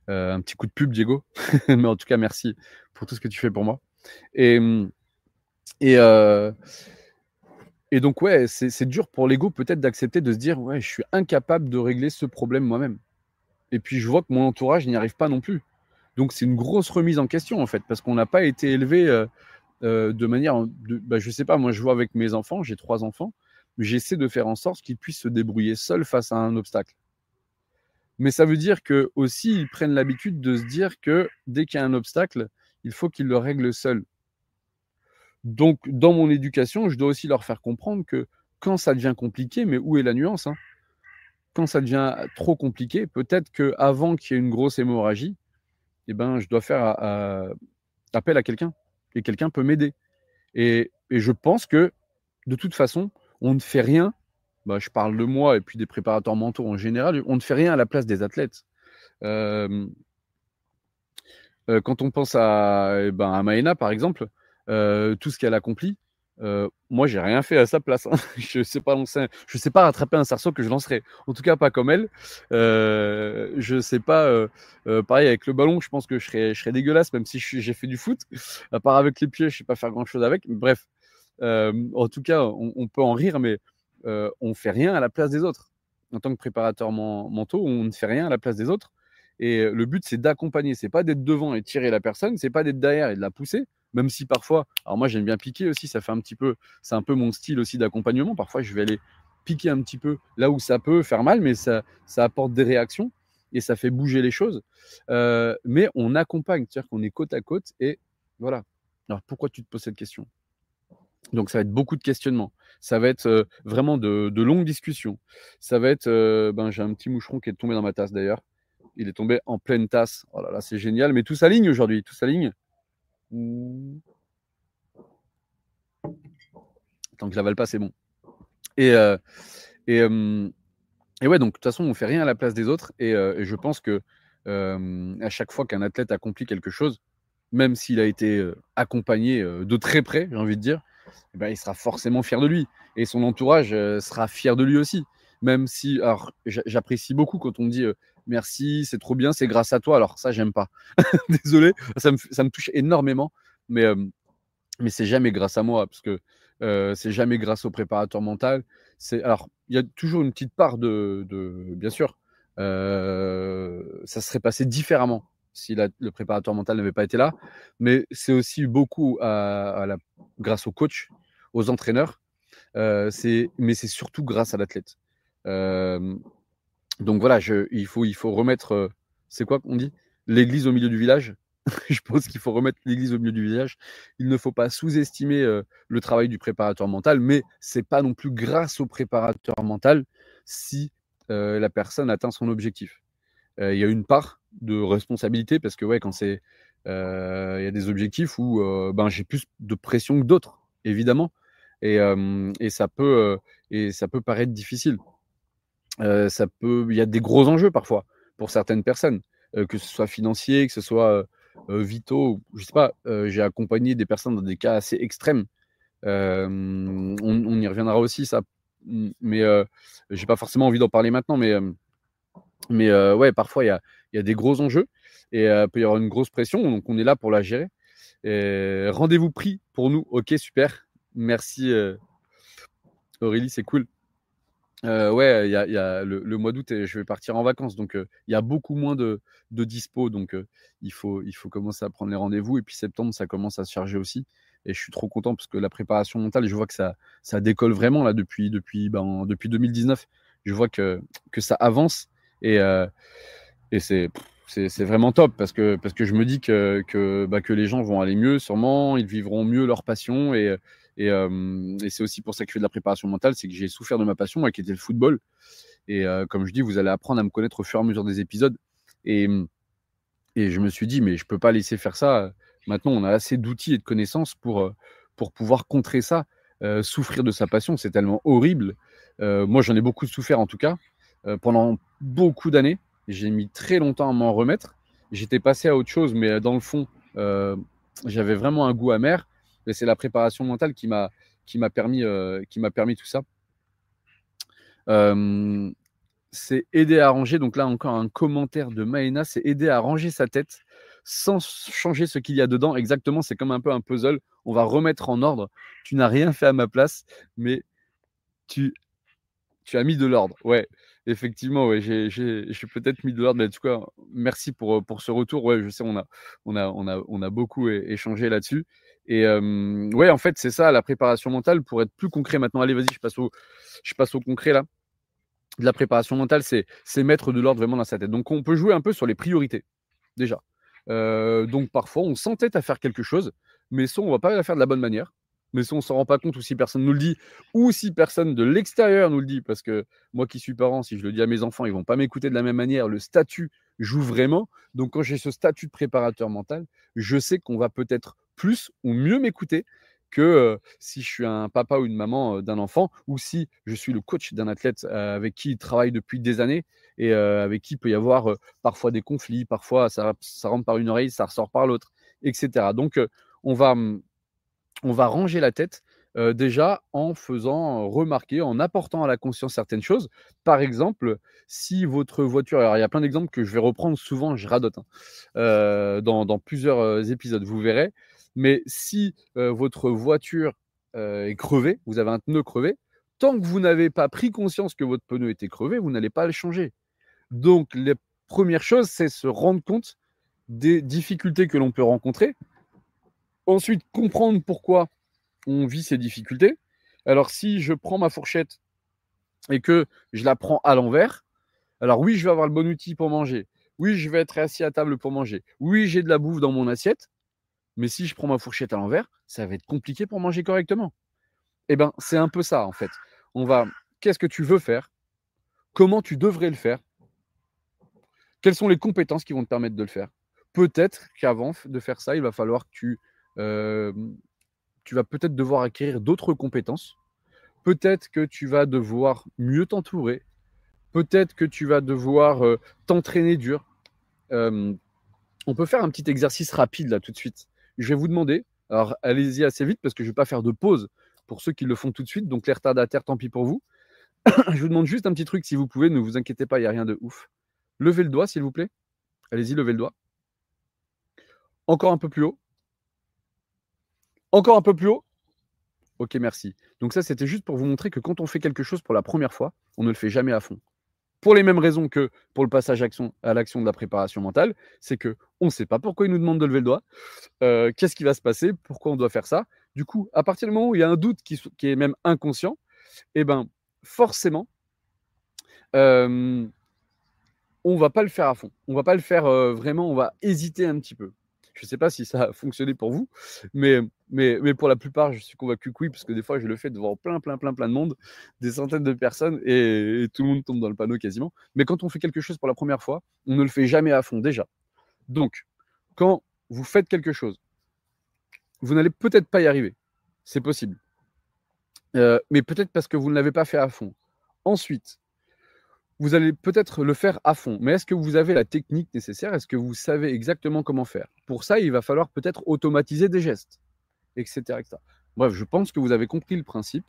Un petit coup de pub, Diego. Mais en tout cas, merci pour tout ce que tu fais pour moi. Et donc, ouais, c'est dur pour l'ego peut-être d'accepter de se dire, ouais, je suis incapable de régler ce problème moi-même. Et puis, je vois que mon entourage n'y arrive pas non plus. Donc, c'est une grosse remise en question, en fait, parce qu'on n'a pas été élevé de manière... je sais pas, moi, je vois avec mes enfants, j'ai 3 enfants, j'essaie de faire en sorte qu'ils puissent se débrouiller seuls face à un obstacle. Mais ça veut dire que aussi ils prennent l'habitude de se dire que dès qu'il y a un obstacle, il faut qu'ils le règlent seuls. Donc, dans mon éducation, je dois aussi leur faire comprendre que quand ça devient compliqué, mais où est la nuance, hein, quand ça devient trop compliqué, peut-être qu'avant qu'il y ait une grosse hémorragie, je dois faire appel à quelqu'un. Et quelqu'un peut m'aider. Et je pense que, de toute façon, on ne fait rien. Je parle de moi et puis des préparateurs mentaux en général. On ne fait rien à la place des athlètes. Quand on pense à Maëna, par exemple, tout ce qu'elle accomplit, moi, j'ai rien fait à sa place. Hein. Je sais pas rattraper un cerceau que je lancerai. En tout cas, pas comme elle. Je sais pas. Pareil avec le ballon, je pense que je serais dégueulasse, même si j'ai fait du foot. À part avec les pieds, je sais pas faire grand chose avec. Bref, en tout cas, on peut en rire, mais on fait rien à la place des autres. En tant que préparateur mentaux, on ne fait rien à la place des autres. Et le but, c'est d'accompagner. C'est pas d'être devant et tirer la personne. C'est pas d'être derrière et de la pousser. Même si parfois, alors moi j'aime bien piquer aussi. Ça fait un petit peu, c'est un peu mon style aussi d'accompagnement. Parfois, je vais aller piquer un petit peu là où ça peut faire mal, mais ça apporte des réactions et ça fait bouger les choses. Mais on accompagne, c'est-à-dire qu'on est côte à côte et voilà. Alors pourquoi tu te poses cette question? Donc ça va être beaucoup de questionnements. Ça va être vraiment de longues discussions. Ça va être, j'ai un petit moucheron qui est tombé dans ma tasse d'ailleurs. Il est tombé en pleine tasse. Oh là là, c'est génial. Mais tout s'aligne aujourd'hui, tout s'aligne. Tant que je l'avale pas, c'est bon. Et ouais, donc de toute façon, on fait rien à la place des autres. Et je pense que à chaque fois qu'un athlète accomplit quelque chose, même s'il a été accompagné de très près, j'ai envie de dire, il sera forcément fier de lui. Et son entourage sera fier de lui aussi. Même si, alors, j'apprécie beaucoup quand on me dit merci, c'est trop bien, c'est grâce à toi. Alors ça, j'aime pas. Désolé, ça me touche énormément. Mais c'est jamais grâce à moi, parce que c'est jamais grâce au préparateur mental. Alors, il y a toujours une petite part de bien sûr, ça serait passé différemment si le préparateur mental n'avait pas été là. Mais c'est aussi beaucoup grâce au coach, aux entraîneurs. Mais c'est surtout grâce à l'athlète. Donc voilà, il faut remettre, c'est quoi qu'on dit? L'église au milieu du village. Je pense qu'il faut remettre l'église au milieu du village. Il ne faut pas sous-estimer le travail du préparateur mental, mais c'est pas non plus grâce au préparateur mental si la personne atteint son objectif. Il y a une part de responsabilité parce que ouais, quand il y a des objectifs où j'ai plus de pression que d'autres, évidemment, et ça peut paraître difficile. Il y a des gros enjeux parfois pour certaines personnes. que ce soit financier, que ce soit vitaux, je sais pas, j'ai accompagné des personnes dans des cas assez extrêmes. On y reviendra aussi, ça. Mais j'ai pas forcément envie d'en parler maintenant, mais ouais, parfois il y a des gros enjeux et il peut y avoir une grosse pression, donc on est là pour la gérer. Rendez-vous pris pour nous, ok, super. Merci Aurélie, c'est cool. Ouais, il y a le mois d'août, je vais partir en vacances, donc il y a beaucoup moins de dispo, donc il faut commencer à prendre les rendez-vous. Et puis septembre, ça commence à se charger aussi. Et je suis trop content parce que la préparation mentale, je vois que ça décolle vraiment là depuis 2019. Je vois que ça avance et c'est vraiment top parce que je me dis que les gens vont aller mieux, sûrement, ils vivront mieux leur passion. Et c'est aussi pour ça que je fais de la préparation mentale, c'est que j'ai souffert de ma passion, moi, qui était le football. Et comme je dis, vous allez apprendre à me connaître au fur et à mesure des épisodes. Et, et je me suis dit, mais je ne peux pas laisser faire ça. Maintenant, on a assez d'outils et de connaissances pour pouvoir contrer ça. Souffrir de sa passion, c'est tellement horrible. Moi, j'en ai beaucoup souffert, en tout cas, pendant beaucoup d'années. J'ai mis très longtemps à m'en remettre. J'étais passé à autre chose, mais dans le fond, j'avais vraiment un goût amer. Et c'est la préparation mentale qui m'a permis tout ça. Euh, c'est aider à ranger. Donc là, encore un commentaire de Maëna, c'est aider à ranger sa tête sans changer ce qu'il y a dedans. Exactement, c'est comme un peu un puzzle. On va remettre en ordre. Tu n'as rien fait à ma place, mais tu, tu as mis de l'ordre. Ouais, effectivement, ouais, j'ai peut-être mis de l'ordre. Mais en tout cas, merci pour ce retour. Ouais, je sais, on a beaucoup échangé là-dessus. Et ouais, en fait, c'est ça, la préparation mentale pour être plus concret maintenant. Allez, vas-y, je passe au concret là. De la préparation mentale, c'est mettre de l'ordre vraiment dans sa tête. Donc, on peut jouer un peu sur les priorités, déjà. Donc, parfois, on s'entête à faire quelque chose, mais soit on ne va pas la faire de la bonne manière, mais soit on ne s'en rend pas compte, ou si personne nous le dit, ou si personne de l'extérieur nous le dit, parce que moi qui suis parent, si je le dis à mes enfants, ils ne vont pas m'écouter de la même manière. Le statut joue vraiment. Donc, quand j'ai ce statut de préparateur mental, je sais qu'on va peut-être plus ou mieux m'écouter que si je suis un papa ou une maman d'un enfant, ou si je suis le coach d'un athlète avec qui il travaille depuis des années et avec qui il peut y avoir parfois des conflits, parfois ça rentre par une oreille, ça ressort par l'autre, etc. Donc on va, on va ranger la tête déjà en faisant remarquer, en apportant à la conscience certaines choses. Par exemple, si votre voiture, alors il y a plein d'exemples que je vais reprendre souvent, je radote, hein, dans plusieurs épisodes, vous verrez. Mais si votre voiture est crevée, vous avez un pneu crevé, tant que vous n'avez pas pris conscience que votre pneu était crevé, vous n'allez pas le changer. Donc, les premières choses, c'est se rendre compte des difficultés que l'on peut rencontrer. Ensuite, comprendre pourquoi on vit ces difficultés. Alors, si je prends ma fourchette et que je la prends à l'envers, alors oui, je vais avoir le bon outil pour manger. Oui, je vais être assis à table pour manger. Oui, j'ai de la bouffe dans mon assiette. Mais si je prends ma fourchette à l'envers, ça va être compliqué pour manger correctement. Eh bien, c'est un peu ça, en fait. Qu'est-ce que tu veux faire? Comment tu devrais le faire? Quelles sont les compétences qui vont te permettre de le faire? Peut-être qu'avant de faire ça, il va falloir que tu vas peut-être devoir acquérir d'autres compétences. Peut-être que tu vas devoir mieux t'entourer. Peut-être que tu vas devoir t'entraîner dur. Euh, on peut faire un petit exercice rapide là tout de suite. Je vais vous demander, alors allez-y assez vite parce que je ne vais pas faire de pause pour ceux qui le font tout de suite. Donc les retardataires, tant pis pour vous. Je vous demande juste un petit truc si vous pouvez, ne vous inquiétez pas, il n'y a rien de ouf. Levez le doigt s'il vous plaît. Allez-y, levez le doigt. Encore un peu plus haut. Encore un peu plus haut. Ok, merci. Donc ça, c'était juste pour vous montrer que quand on fait quelque chose pour la première fois, on ne le fait jamais à fond. Pour les mêmes raisons que pour le passage à l'action de la préparation mentale, c'est que on ne sait pas pourquoi il nous demande de lever le doigt, qu'est-ce qui va se passer, pourquoi on doit faire ça. Du coup, à partir du moment où il y a un doute qui est même inconscient, eh ben, forcément, euh, on ne va pas le faire à fond. On ne va pas le faire vraiment, on va hésiter un petit peu. Je ne sais pas si ça a fonctionné pour vous, mais pour la plupart, je suis convaincu que oui, parce que des fois, je le fais devant plein de monde, des centaines de personnes, et tout le monde tombe dans le panneau quasiment. Mais quand on fait quelque chose pour la première fois, on ne le fait jamais à fond déjà. Donc, quand vous faites quelque chose, vous n'allez peut-être pas y arriver. C'est possible. Mais peut-être parce que vous ne l'avez pas fait à fond. Ensuite, vous allez peut-être le faire à fond, mais est-ce que vous avez la technique nécessaire? Est-ce que vous savez exactement comment faire? Pour ça, il va falloir peut-être automatiser des gestes, etc., etc. Bref, je pense que vous avez compris le principe.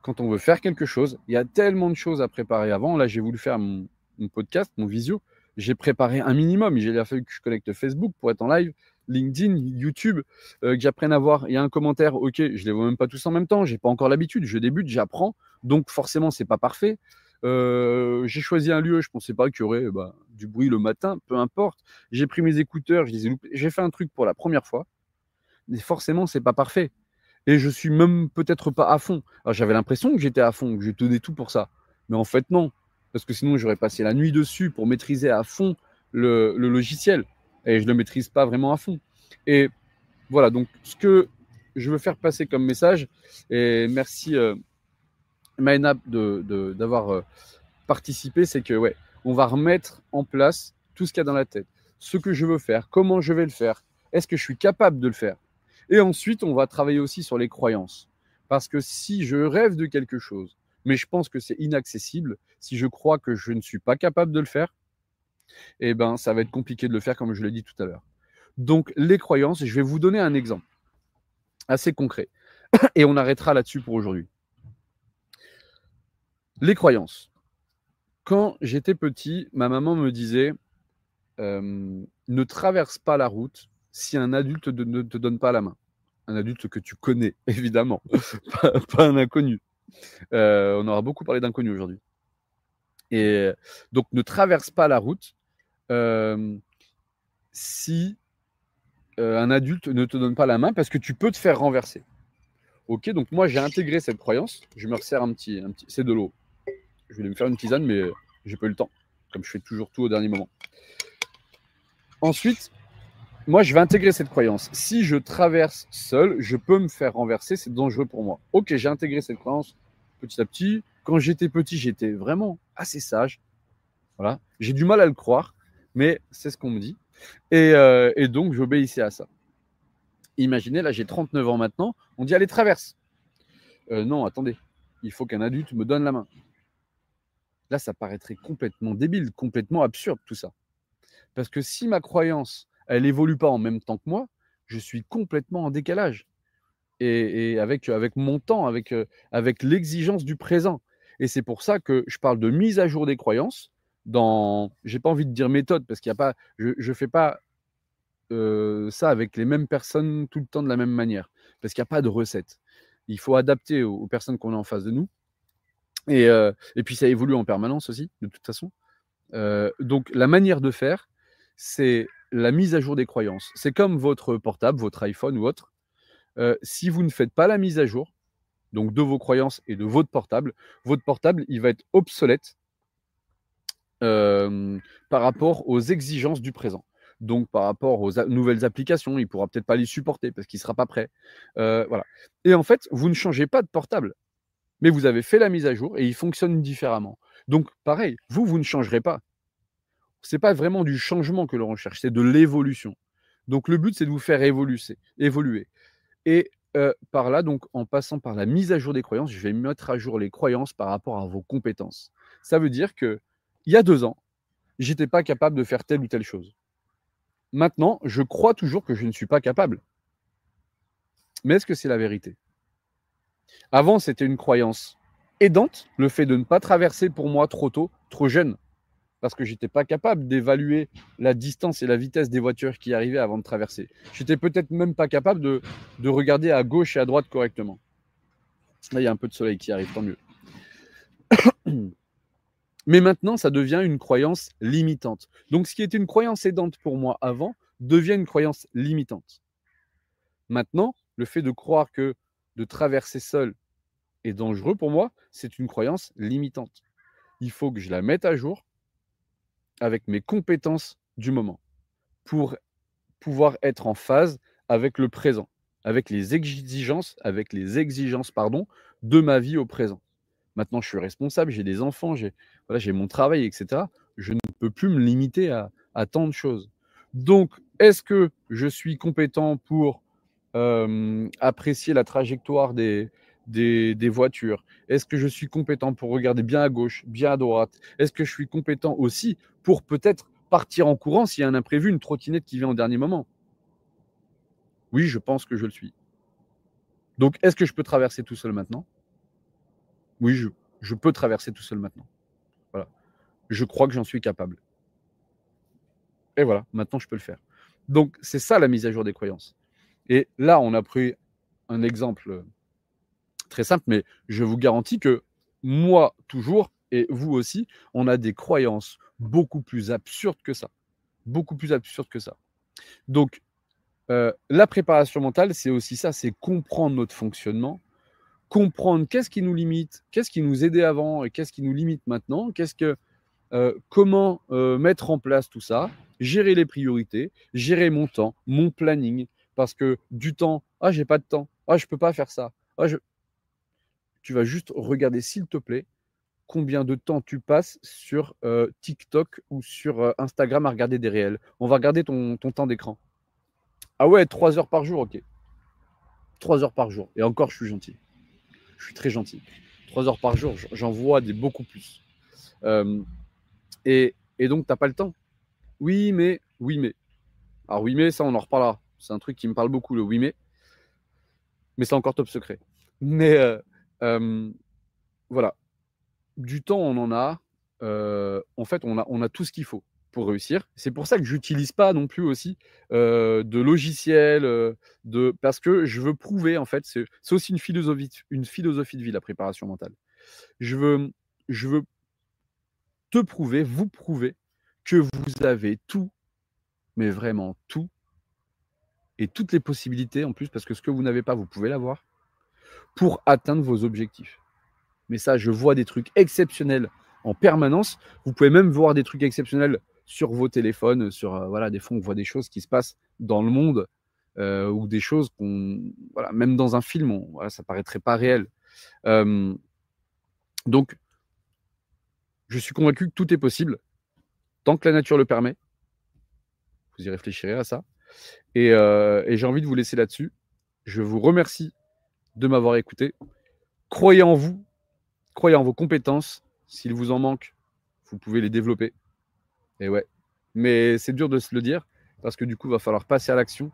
Quand on veut faire quelque chose, il y a tellement de choses à préparer avant. Là, j'ai voulu faire mon podcast, mon visio. J'ai préparé un minimum. Il a fallu que je connecte Facebook pour être en live, LinkedIn, YouTube, que j'apprenne à voir. Il y a un commentaire, ok, je les vois même pas tous en même temps. J'ai pas encore l'habitude. Je débute, j'apprends. Donc forcément, c'est pas parfait. J'ai choisi un lieu. Je pensais pas qu'il y aurait du bruit le matin. Peu importe. J'ai pris mes écouteurs. Je les ai loupés. J'ai fait un truc pour la première fois. Mais forcément, c'est pas parfait. Et je suis même peut-être pas à fond. Alors, j'avais l'impression que j'étais à fond, que je tenais tout pour ça. Mais en fait, non. Parce que sinon, j'aurais passé la nuit dessus pour maîtriser à fond le logiciel. Et je ne le maîtrise pas vraiment à fond. Et voilà, donc ce que je veux faire passer comme message, et merci Maëna d'avoir participé, c'est que ouais, on va remettre en place tout ce qu'il y a dans la tête. Ce que je veux faire, comment je vais le faire, est-ce que je suis capable de le faire? Et ensuite, on va travailler aussi sur les croyances. Parce que si je rêve de quelque chose, mais je pense que c'est inaccessible, si je crois que je ne suis pas capable de le faire, eh ben, ça va être compliqué de le faire comme je l'ai dit tout à l'heure. Donc, les croyances, je vais vous donner un exemple assez concret. Et on arrêtera là-dessus pour aujourd'hui. Les croyances. Quand j'étais petit, ma maman me disait ne traverse pas la route si un adulte ne te donne pas la main. Un adulte que tu connais, évidemment, pas un inconnu. On aura beaucoup parlé d'inconnus aujourd'hui. Et donc, ne traverse pas la route si un adulte ne te donne pas la main parce que tu peux te faire renverser. Ok, donc moi j'ai intégré cette croyance. Je me resserre un petit, c'est de l'eau. Je voulais me faire une tisane, mais j'ai pas eu le temps, comme je fais toujours tout au dernier moment. Ensuite, moi, je vais intégrer cette croyance. Si je traverse seul, je peux me faire renverser, c'est dangereux pour moi. Ok, j'ai intégré cette croyance petit à petit. Quand j'étais petit, j'étais vraiment assez sage. Voilà. J'ai du mal à le croire, mais c'est ce qu'on me dit. Et donc, j'obéissais à ça. Imaginez, là, j'ai 39 ans maintenant. On dit, allez, traverse. Non, attendez. Il faut qu'un adulte me donne la main. Là, ça paraîtrait complètement débile, complètement absurde, tout ça. Parce que si ma croyance, elle évolue pas en même temps que moi, je suis complètement en décalage. Et avec mon temps, avec l'exigence du présent. Et c'est pour ça que je parle de mise à jour des croyances. J'ai pas envie de dire méthode parce qu'il y a pas, je fais pas ça avec les mêmes personnes tout le temps de la même manière parce qu'il n'y a pas de recette. Il faut adapter aux personnes qu'on a en face de nous. Et puis ça évolue en permanence aussi, de toute façon. Donc la manière de faire, c'est la mise à jour des croyances. C'est comme votre portable, votre iPhone ou autre. Si vous ne faites pas la mise à jour, donc de vos croyances et de votre portable, il va être obsolète par rapport aux exigences du présent. Donc par rapport aux nouvelles applications, il ne pourra peut-être pas les supporter parce qu'il ne sera pas prêt. Voilà. Et en fait, vous ne changez pas de portable, mais vous avez fait la mise à jour et il fonctionne différemment. Donc pareil, vous ne changerez pas. Ce n'est pas vraiment du changement que l'on recherche, c'est de l'évolution. Donc le but, c'est de vous faire évoluer. Et par là, donc, en passant par la mise à jour des croyances, je vais mettre à jour les croyances par rapport à vos compétences. Ça veut dire qu'il y a 2 ans, j'étais pas capable de faire telle ou telle chose. Maintenant, je crois toujours que je ne suis pas capable. Mais est-ce que c'est la vérité? Avant, c'était une croyance aidante, le fait de ne pas traverser pour moi trop tôt, trop jeune, parce que j'étais pas capable d'évaluer la distance et la vitesse des voitures qui arrivaient avant de traverser. J'étais peut-être même pas capable de regarder à gauche et à droite correctement. Là, il y a un peu de soleil qui arrive, tant mieux. Mais maintenant, ça devient une croyance limitante. Donc, ce qui était une croyance aidante pour moi avant devient une croyance limitante. Maintenant, le fait de croire que de traverser seul est dangereux pour moi, c'est une croyance limitante. Il faut que je la mette à jour avec mes compétences du moment pour pouvoir être en phase avec le présent, avec les exigences, de ma vie au présent. Maintenant, je suis responsable, j'ai des enfants, j'ai mon travail, etc. Je ne peux plus me limiter à tant de choses. Donc, est-ce que je suis compétent pour apprécier la trajectoire des des voitures? Est-ce que je suis compétent pour regarder bien à gauche, bien à droite? Est-ce que je suis compétent aussi pour peut-être partir en courant s'il y a un imprévu, une trottinette qui vient au dernier moment? Oui, je pense que je le suis. Donc, est-ce que je peux traverser tout seul maintenant? Oui, je peux traverser tout seul maintenant. Voilà. Je crois que j'en suis capable. Et voilà, maintenant je peux le faire. Donc, c'est ça la mise à jour des croyances. Et là, on a pris un exemple très simple, mais je vous garantis que moi, toujours, et vous aussi, on a des croyances beaucoup plus absurdes que ça. Beaucoup plus absurdes que ça. Donc, la préparation mentale, c'est aussi ça, c'est comprendre notre fonctionnement, comprendre qu'est-ce qui nous limite, qu'est-ce qui nous aidait avant et qu'est-ce qui nous limite maintenant, comment mettre en place tout ça, gérer les priorités, gérer mon temps, mon planning, parce que du temps, ah, j'ai pas de temps, ah, je peux pas faire ça. Tu vas juste regarder, s'il te plaît, combien de temps tu passes sur TikTok ou sur Instagram à regarder des réels. On va regarder ton temps d'écran. Ah ouais, 3 heures par jour, ok. 3 heures par jour. Et encore, je suis gentil. Je suis très gentil. 3 heures par jour, j'en vois des beaucoup plus. Euh, et donc, tu n'as pas le temps. Oui, mais, oui, mais. Alors, oui, mais, ça, on en reparlera. C'est un truc qui me parle beaucoup, le oui, mais c'est encore top secret. Mais euh, voilà, du temps, on en a. En fait, on a tout ce qu'il faut pour réussir. C'est pour ça que j'utilise pas non plus aussi de logiciels, parce que je veux prouver, en fait, c'est aussi une philosophie de vie, la préparation mentale. Je veux, je veux te prouver, vous prouver que vous avez tout, mais vraiment tout, et toutes les possibilités en plus, parce que ce que vous n'avez pas, vous pouvez l'avoir, pour atteindre vos objectifs. Mais ça, je vois des trucs exceptionnels en permanence. Vous pouvez même voir des trucs exceptionnels sur vos téléphones, voilà, des fois on voit des choses qui se passent dans le monde, ou des choses voilà, même dans un film, voilà, ça paraîtrait pas réel. Donc, je suis convaincu que tout est possible tant que la nature le permet. Vous y réfléchirez à ça. Et j'ai envie de vous laisser là-dessus. Je vous remercie de m'avoir écouté. Croyez en vous, croyez en vos compétences. S'il vous en manque, vous pouvez les développer. Et ouais. Mais c'est dur de se le dire parce que du coup, il va falloir passer à l'action.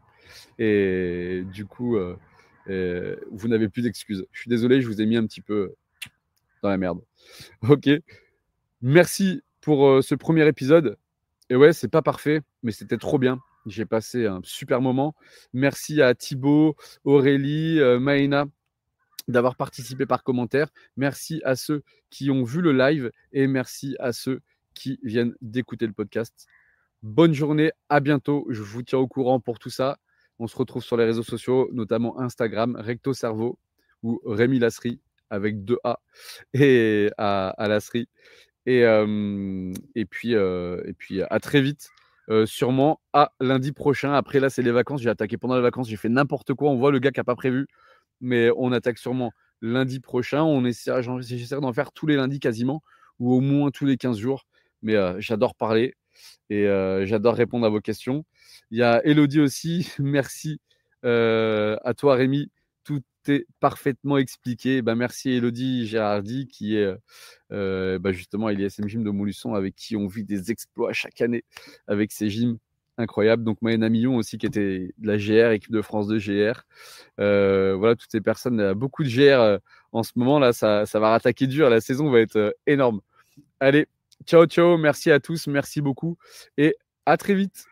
Et du coup, vous n'avez plus d'excuses. Je suis désolé, je vous ai mis un petit peu dans la merde. Ok. Merci pour ce premier épisode. Et ouais, c'est pas parfait, mais c'était trop bien. J'ai passé un super moment. Merci à Thibaut, Aurélie, Maïna d'avoir participé par commentaire. Merci à ceux qui ont vu le live et merci à ceux qui viennent d'écouter le podcast. Bonne journée, à bientôt. Je vous tiens au courant pour tout ça. On se retrouve sur les réseaux sociaux, notamment Instagram, Recto Cerveau ou Rémi Lasserie avec 2 A et à Lasserie. Et puis à très vite. Sûrement à lundi prochain. Après, là, c'est les vacances. J'ai attaqué pendant les vacances. J'ai fait n'importe quoi. On voit le gars qui n'a pas prévu. Mais on attaque sûrement lundi prochain. J'essaierai d'en faire tous les lundis quasiment, ou au moins tous les 15 jours. Mais j'adore parler et j'adore répondre à vos questions. Il y a Elodie aussi. Merci à toi, Rémi. Tout est parfaitement expliqué. Merci Elodie Gérardi qui est justement l'ISM Gym de Montluçon avec qui on vit des exploits chaque année avec ses gyms incroyables. Donc Maëna Millon aussi qui était de la GR, équipe de France de GR. Voilà, toutes ces personnes, il y a beaucoup de GR en ce moment là, ça va rattaquer dur, la saison va être énorme. Allez, ciao ciao, merci à tous, merci beaucoup et à très vite.